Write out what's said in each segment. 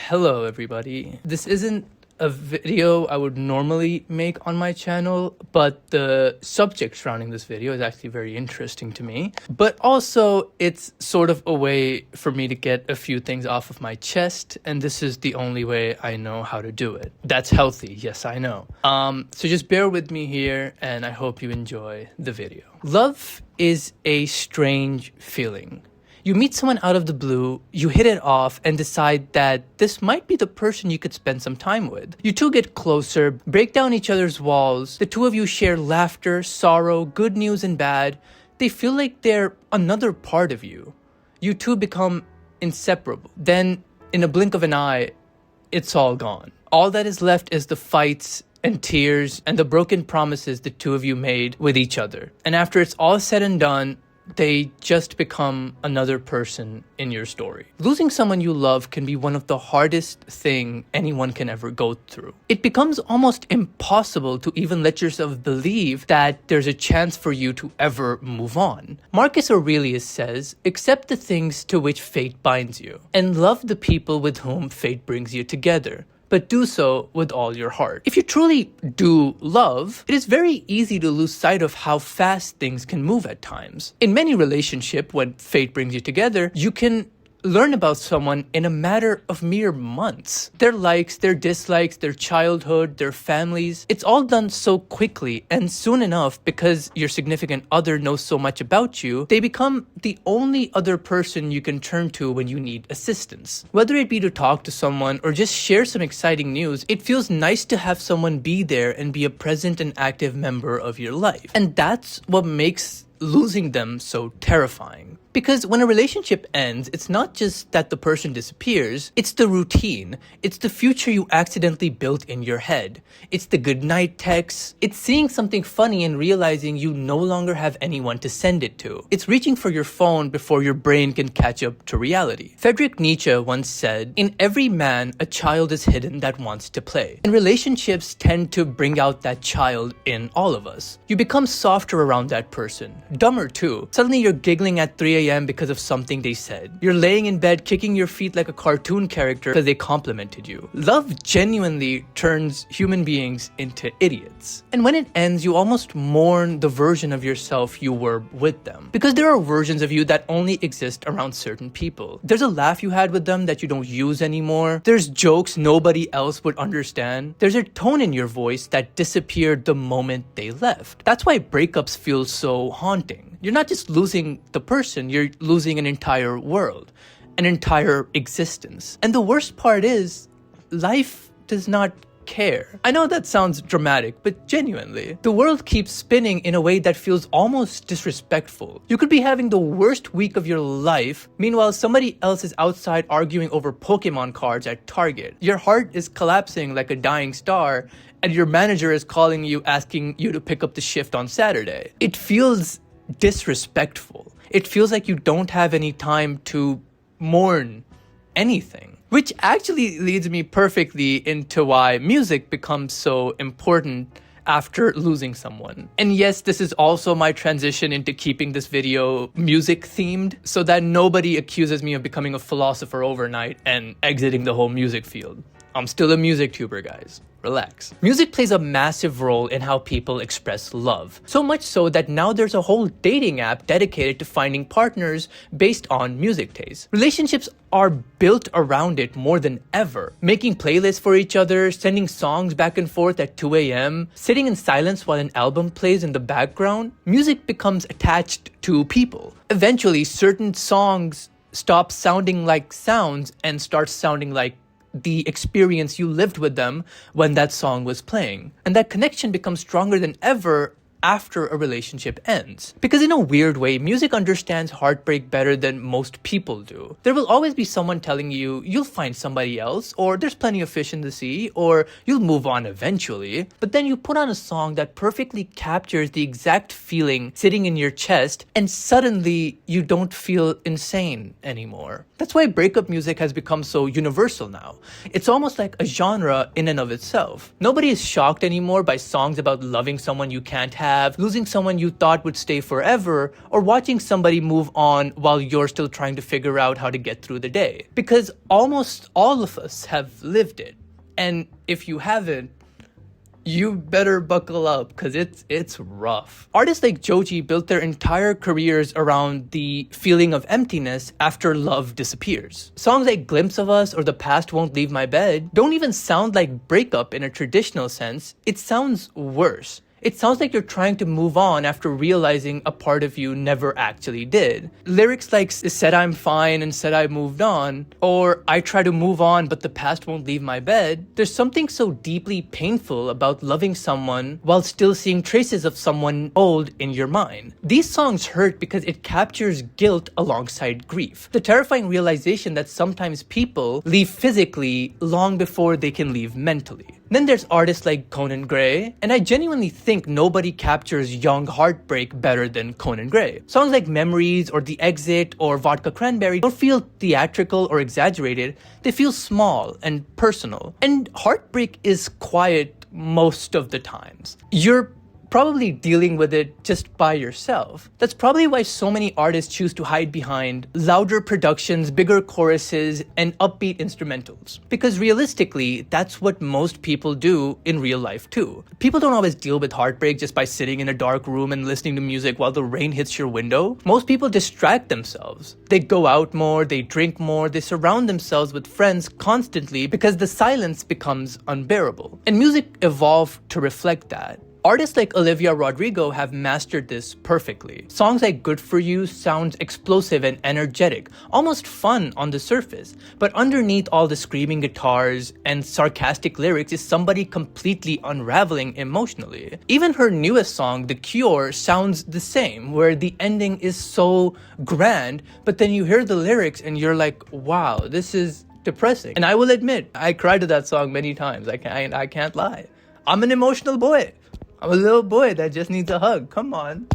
Hello everybody. This isn't a video I would normally make on my channel, but the subject surrounding this video is actually very interesting to me. But also it's sort of a way for me to get a few things off of my chest, and this is the only way I know how to do it. That's healthy, yes I know. So just bear with me here and I hope you enjoy the video. Love is a strange feeling. You meet someone out of the blue, you hit it off and decide that this might be the person you could spend some time with. You two get closer, break down each other's walls, the two of you share laughter, sorrow, good news and bad. They feel like they're another part of you. You two become inseparable. Then, in a blink of an eye, it's all gone. All that is left is the fights and tears and the broken promises the two of you made with each other. And after it's all said and done, they just become another person in your story. Losing someone you love can be one of the hardest thing anyone can ever go through. It becomes almost impossible to even let yourself believe that there's a chance for you to ever move on. Marcus Aurelius says, "Accept the things to which fate binds you, and love the people with whom fate brings you together. But do so with all your heart." If you truly do love, it is very easy to lose sight of how fast things can move at times. In many relationships, when fate brings you together, you can learn about someone in a matter of mere months. Their likes, their dislikes, their childhood, their families. It's all done so quickly and soon enough because your significant other knows so much about you, they become the only other person you can turn to when you need assistance. Whether it be to talk to someone or just share some exciting news, it feels nice to have someone be there and be a present and active member of your life. And that's what makes losing them so terrifying. Because when a relationship ends, it's not just that the person disappears, it's the routine. It's the future you accidentally built in your head. It's the goodnight texts. It's seeing something funny and realizing you no longer have anyone to send it to. It's reaching for your phone before your brain can catch up to reality. Friedrich Nietzsche once said, "In every man, a child is hidden that wants to play." And relationships tend to bring out that child in all of us. You become softer around that person. Dumber too. Suddenly you're giggling at 3 a.m. because of something they said. You're laying in bed kicking your feet like a cartoon character because they complimented you. Love genuinely turns human beings into idiots. And when it ends, you almost mourn the version of yourself you were with them. Because there are versions of you that only exist around certain people. There's a laugh you had with them that you don't use anymore. There's jokes nobody else would understand. There's a tone in your voice that disappeared the moment they left. That's why breakups feel so haunting. You're not just losing the person, you're losing an entire world, an entire existence. And the worst part is, life does not care. I know that sounds dramatic, but genuinely, the world keeps spinning in a way that feels almost disrespectful. You could be having the worst week of your life, meanwhile somebody else is outside arguing over Pokemon cards at Target. Your heart is collapsing like a dying star, and your manager is calling you asking you to pick up the shift on Saturday. It feels disrespectful. It feels like you don't have any time to mourn anything. Which actually leads me perfectly into why music becomes so important after losing someone. And yes, this is also my transition into keeping this video music themed so that nobody accuses me of becoming a philosopher overnight and exiting the whole music field. I'm still a music tuber, guys. Relax. Music plays a massive role in how people express love. So much so that now there's a whole dating app dedicated to finding partners based on music taste. Relationships are built around it more than ever. Making playlists for each other, sending songs back and forth at 2 a.m., sitting in silence while an album plays in the background. Music becomes attached to people. Eventually, certain songs stop sounding like sounds and start sounding like the experience you lived with them when that song was playing. And that connection becomes stronger than ever after a relationship ends. Because in a weird way, music understands heartbreak better than most people do. There will always be someone telling you, you'll find somebody else, or there's plenty of fish in the sea, or you'll move on eventually. But then you put on a song that perfectly captures the exact feeling sitting in your chest, and suddenly you don't feel insane anymore. That's why breakup music has become so universal now. It's almost like a genre in and of itself. Nobody is shocked anymore by songs about loving someone you can't have, have, losing someone you thought would stay forever, or watching somebody move on while you're still trying to figure out how to get through the day. Because almost all of us have lived it. And if you haven't, you better buckle up, because it's rough. Artists like Joji built their entire careers around the feeling of emptiness after love disappears. Songs like Glimpse of Us or The Past Won't Leave My Bed don't even sound like breakup in a traditional sense. It sounds worse. It sounds like you're trying to move on after realizing a part of you never actually did. Lyrics like "Said I'm fine and said I moved on," or "I try to move on but the past won't leave my bed." There's something so deeply painful about loving someone while still seeing traces of someone old in your mind. These songs hurt because it captures guilt alongside grief. The terrifying realization that sometimes people leave physically long before they can leave mentally. Then there's artists like Conan Gray, and I genuinely think nobody captures young heartbreak better than Conan Gray. Songs like Memories or The Exit or Vodka Cranberry don't feel theatrical or exaggerated, they feel small and personal. And heartbreak is quiet most of the times. You're probably dealing with it just by yourself. That's probably why so many artists choose to hide behind louder productions, bigger choruses, and upbeat instrumentals. Because realistically, that's what most people do in real life too. People don't always deal with heartbreak just by sitting in a dark room and listening to music while the rain hits your window. Most people distract themselves. They go out more, they drink more, they surround themselves with friends constantly because the silence becomes unbearable. And music evolved to reflect that. Artists like Olivia Rodrigo have mastered this perfectly. Songs like Good For You sound explosive and energetic, almost fun on the surface, but underneath all the screaming guitars and sarcastic lyrics is somebody completely unraveling emotionally. Even her newest song, The Cure, sounds the same, where the ending is so grand, but then you hear the lyrics and you're like, wow, this is depressing. And I will admit, I cried to that song many times. I can't lie. I'm an emotional boy. I'm a little boy that just needs a hug. Come on.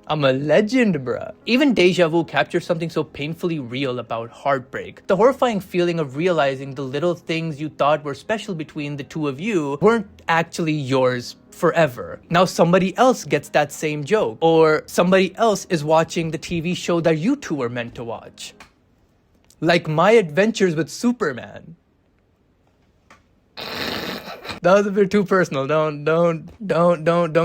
I'm a legend, bruh. Even Deja Vu captures something so painfully real about heartbreak. The horrifying feeling of realizing the little things you thought were special between the two of you weren't actually yours forever. Now somebody else gets that same joke, or somebody else is watching the TV show that you two were meant to watch. Like My Adventures with Superman. That was a bit too personal. Don't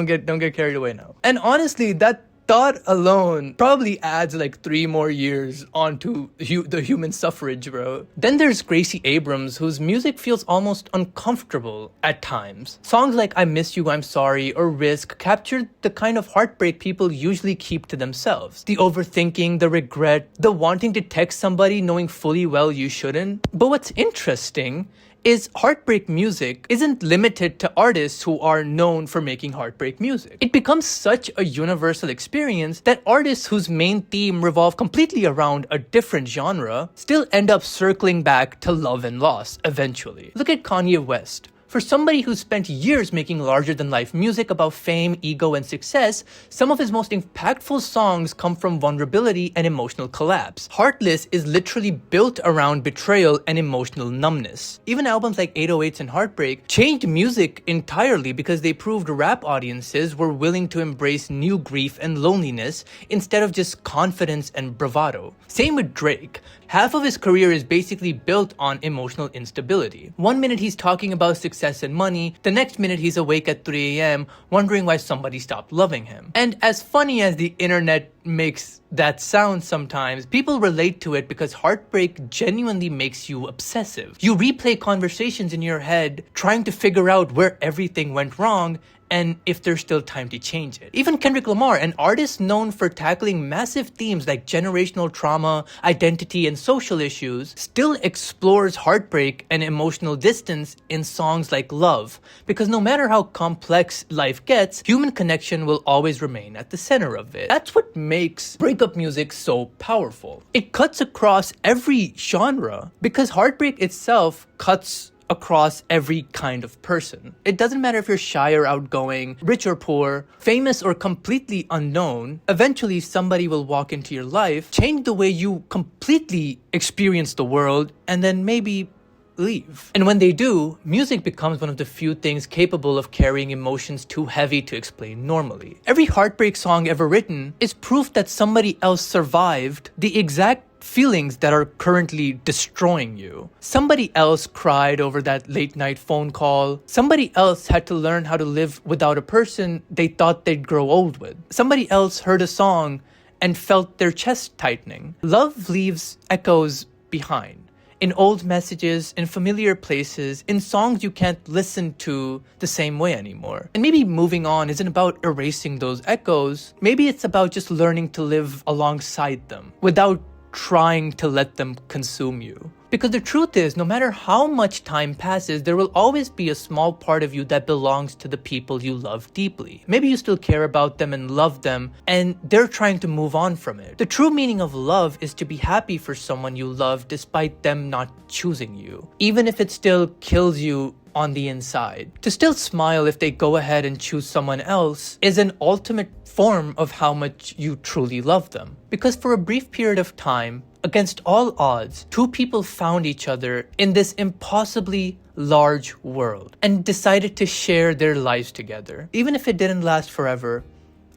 get carried away now. And honestly, that thought alone probably adds like 3 more years onto the human suffrage, bro. Then there's Gracie Abrams, whose music feels almost uncomfortable at times. Songs like I Miss You, I'm Sorry, or Risk captured the kind of heartbreak people usually keep to themselves. The overthinking, the regret, the wanting to text somebody knowing fully well you shouldn't. But what's interesting is heartbreak music isn't limited to artists who are known for making heartbreak music. It becomes such a universal experience that artists whose main theme revolve completely around a different genre still end up circling back to love and loss eventually. Look at Kanye West. For somebody who spent years making larger-than-life music about fame, ego, and success, some of his most impactful songs come from vulnerability and emotional collapse. Heartless is literally built around betrayal and emotional numbness. Even albums like 808s and Heartbreak changed music entirely because they proved rap audiences were willing to embrace new grief and loneliness instead of just confidence and bravado. Same with Drake. Half of his career is basically built on emotional instability. One minute he's talking about success and money, the next minute he's awake at 3 a.m. wondering why somebody stopped loving him. And as funny as the internet makes that sound sometimes, people relate to it because heartbreak genuinely makes you obsessive. You replay conversations in your head, trying to figure out where everything went wrong and if there's still time to change it. Even Kendrick Lamar, an artist known for tackling massive themes like generational trauma, identity, and social issues, still explores heartbreak and emotional distance in songs like Love, because no matter how complex life gets, human connection will always remain at the center of it. That's what makes breakup music so powerful. It cuts across every genre, because heartbreak itself cuts across every kind of person. It doesn't matter if you're shy or outgoing, rich or poor, famous or completely unknown, eventually somebody will walk into your life, change the way you completely experience the world, and then maybe leave. And when they do, music becomes one of the few things capable of carrying emotions too heavy to explain normally. Every heartbreak song ever written is proof that somebody else survived the exact feelings that are currently destroying you. Somebody else cried over that late night phone call. Somebody else had to learn how to live without a person they thought they'd grow old with. Somebody else heard a song and felt their chest tightening. Love leaves echoes behind. In old messages, in familiar places, in songs you can't listen to the same way anymore. And maybe moving on isn't about erasing those echoes. Maybe it's about just learning to live alongside them without trying to let them consume you. Because the truth is, no matter how much time passes, there will always be a small part of you that belongs to the people you love deeply. Maybe you still care about them and love them, and they're trying to move on from it. The true meaning of love is to be happy for someone you love despite them not choosing you, even if it still kills you on the inside. To still smile if they go ahead and choose someone else is an ultimate form of how much you truly love them. Because for a brief period of time, against all odds, two people found each other in this impossibly large world and decided to share their lives together. Even if it didn't last forever,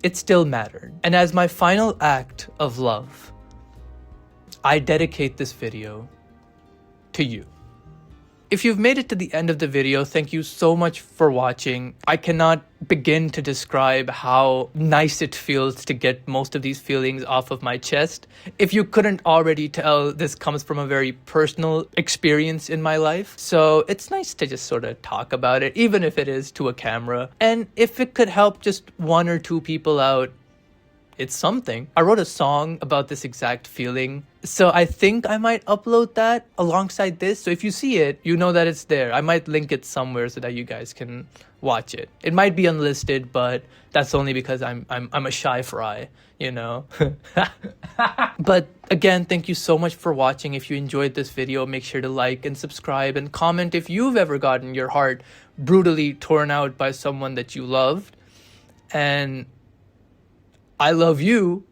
it still mattered. And as my final act of love, I dedicate this video to you. If you've made it to the end of the video, thank you so much for watching. I cannot begin to describe how nice it feels to get most of these feelings off of my chest. If you couldn't already tell, this comes from a very personal experience in my life. So it's nice to just sort of talk about it, even if it is to a camera. And if it could help just one or two people out, it's something. I wrote a song about this exact feeling, so I think I might upload that alongside this. So if you see it, you know that it's there. I might link it somewhere so that you guys can watch it. It might be unlisted, but that's only because I'm a shy fry, you know. But again, thank you so much for watching. If you enjoyed this video, make sure to like and subscribe and comment if you've ever gotten your heart brutally torn out by someone that you loved. And I love you,